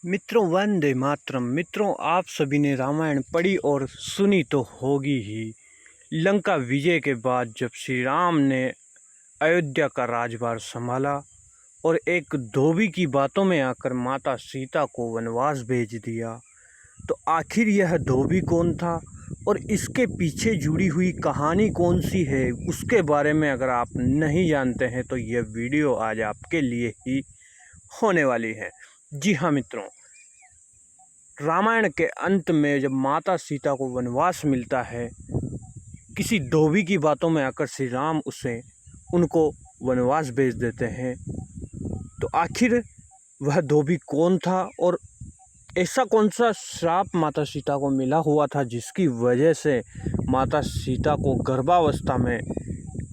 मित्रों, वंदे मातरम। मित्रों, आप सभी ने रामायण पढ़ी और सुनी तो होगी ही। लंका विजय के बाद जब श्री राम ने अयोध्या का राजभार संभाला और एक धोबी की बातों में आकर माता सीता को वनवास भेज दिया, तो आखिर यह धोबी कौन था और इसके पीछे जुड़ी हुई कहानी कौन सी है, उसके बारे में अगर आप नहीं जानते हैं तो यह वीडियो आज आपके लिए ही होने वाली है। जी हाँ मित्रों, रामायण के अंत में जब माता सीता को वनवास मिलता है, किसी धोबी की बातों में आकर श्री राम उनको वनवास भेज देते हैं। तो आखिर वह धोबी कौन था और ऐसा कौन सा श्राप माता सीता को मिला हुआ था जिसकी वजह से माता सीता को गर्भावस्था में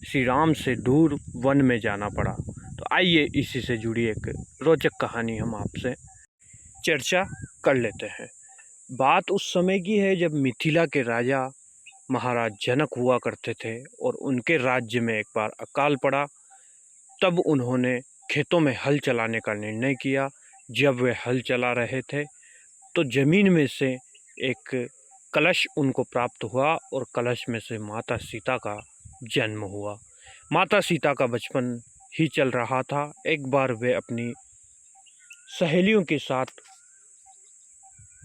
श्री राम से दूर वन में जाना पड़ा। तो आइए इसी से जुड़ी एक रोचक कहानी हम आपसे चर्चा कर लेते हैं। बात उस समय की है जब मिथिला के राजा महाराज जनक हुआ करते थे और उनके राज्य में एक बार अकाल पड़ा। तब उन्होंने खेतों में हल चलाने का निर्णय किया। जब वे हल चला रहे थे तो जमीन में से एक कलश उनको प्राप्त हुआ और कलश में से माता सीता का जन्म हुआ। माता सीता का बचपन ही चल रहा था। एक बार वे अपनी सहेलियों के साथ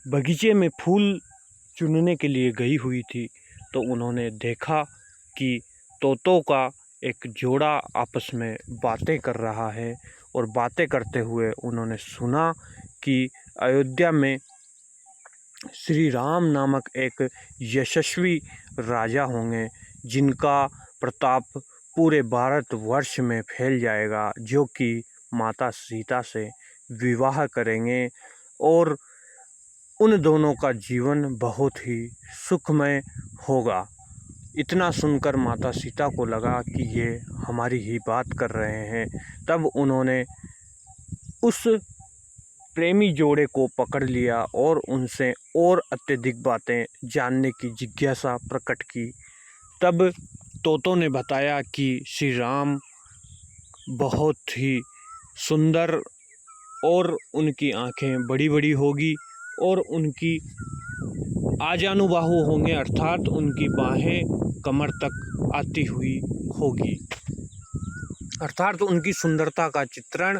बगीचे में फूल चुनने के लिए गई हुई थी, तो उन्होंने देखा कि तोतों का एक जोड़ा आपस में बातें कर रहा है और बातें करते हुए उन्होंने सुना कि अयोध्या में श्री राम नामक एक यशस्वी राजा होंगे जिनका प्रताप पूरे भारतवर्ष में फैल जाएगा, जो कि माता सीता से विवाह करेंगे और उन दोनों का जीवन बहुत ही सुखमय होगा। इतना सुनकर माता सीता को लगा कि ये हमारी ही बात कर रहे हैं। तब उन्होंने उस प्रेमी जोड़े को पकड़ लिया और उनसे और अत्यधिक बातें जानने की जिज्ञासा प्रकट की। तब तोतों ने बताया कि श्री राम बहुत ही सुंदर और उनकी आँखें बड़ी बड़ी होगी और उनकी आजानुबाहु होंगे, अर्थात उनकी बाहें कमर तक आती हुई होगी। अर्थात उनकी सुंदरता का चित्रण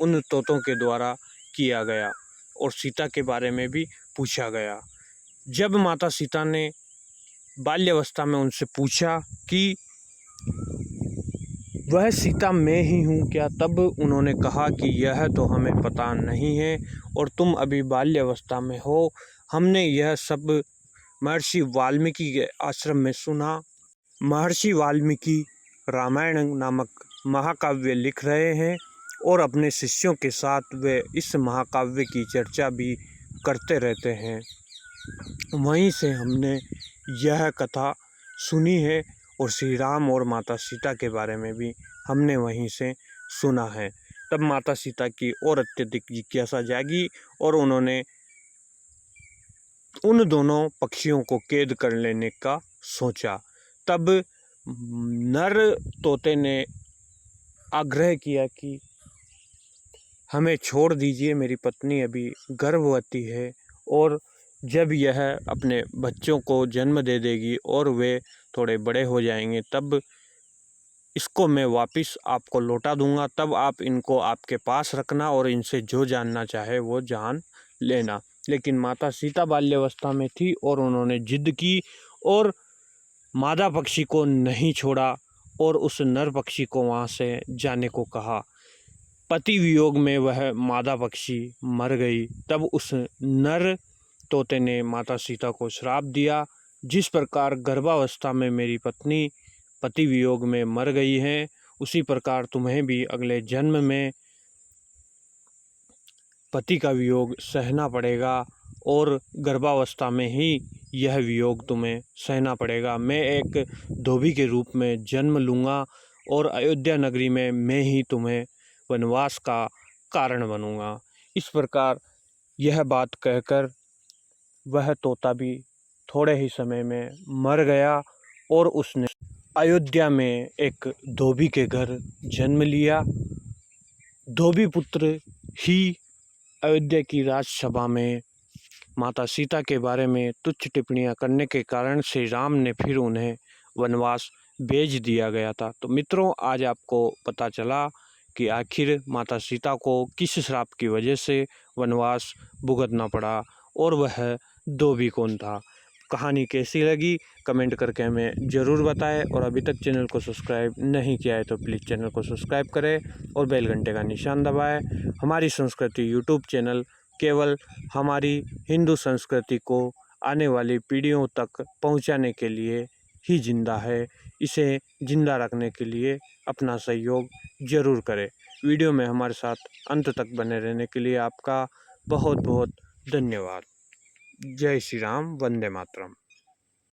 उन तोतों के द्वारा किया गया और सीता के बारे में भी पूछा गया। जब माता सीता ने बाल्यावस्था में उनसे पूछा कि वह सीता मैं ही हूँ क्या, तब उन्होंने कहा कि यह तो हमें पता नहीं है और तुम अभी बाल्यावस्था में हो। हमने यह सब महर्षि वाल्मीकि के आश्रम में सुना। महर्षि वाल्मीकि रामायण नामक महाकाव्य लिख रहे हैं और अपने शिष्यों के साथ वे इस महाकाव्य की चर्चा भी करते रहते हैं। वहीं से हमने यह कथा सुनी है और श्री राम और माता सीता के बारे में भी हमने वहीं से सुना है। तब माता सीता की और अत्यधिक जिज्ञासा जागी और उन्होंने उन दोनों पक्षियों को कैद कर लेने का सोचा। तब नर तोते ने आग्रह किया कि हमें छोड़ दीजिए, मेरी पत्नी अभी गर्भवती है और जब यह अपने बच्चों को जन्म दे देगी और वे थोड़े बड़े हो जाएंगे तब इसको मैं वापस आपको लौटा दूंगा। तब आप इनको आपके पास रखना और इनसे जो जानना चाहे वो जान लेना। लेकिन माता सीता बाल्यावस्था में थी और उन्होंने जिद की और मादा पक्षी को नहीं छोड़ा और उस नर पक्षी को वहाँ से जाने को कहा। पति वियोग में वह मादा पक्षी मर गई। तब उस नर तोते ने माता सीता को श्राप दिया, जिस प्रकार गर्भावस्था में मेरी पत्नी पति वियोग में मर गई है, उसी प्रकार तुम्हें भी अगले जन्म में पति का वियोग सहना पड़ेगा और गर्भावस्था में ही यह वियोग तुम्हें सहना पड़ेगा। मैं एक धोबी के रूप में जन्म लूँगा और अयोध्या नगरी में मैं ही तुम्हें वनवास का कारण बनूँगा। इस प्रकार यह बात कहकर वह तोता भी थोड़े ही समय में मर गया और उसने अयोध्या में एक धोबी के घर जन्म लिया। धोबी पुत्र ही अयोध्या की राज्यसभा में माता सीता के बारे में तुच्छ टिप्पणियां करने के कारण श्री राम ने फिर उन्हें वनवास भेज दिया गया था। तो मित्रों, आज आपको पता चला कि आखिर माता सीता को किस श्राप की वजह से वनवास भुगतना पड़ा और वह धोबी कौन था। कहानी कैसी लगी कमेंट करके हमें ज़रूर बताएं, और अभी तक चैनल को सब्सक्राइब नहीं किया है तो प्लीज़ चैनल को सब्सक्राइब करें और बेल घंटे का निशान दबाएं। हमारी संस्कृति यूट्यूब चैनल केवल हमारी हिंदू संस्कृति को आने वाली पीढ़ियों तक पहुंचाने के लिए ही जिंदा है। इसे जिंदा रखने के लिए अपना सहयोग ज़रूर करें। वीडियो में हमारे साथ अंत तक बने रहने के लिए आपका बहुत बहुत धन्यवाद। जय श्री राम, वंदे मातरम।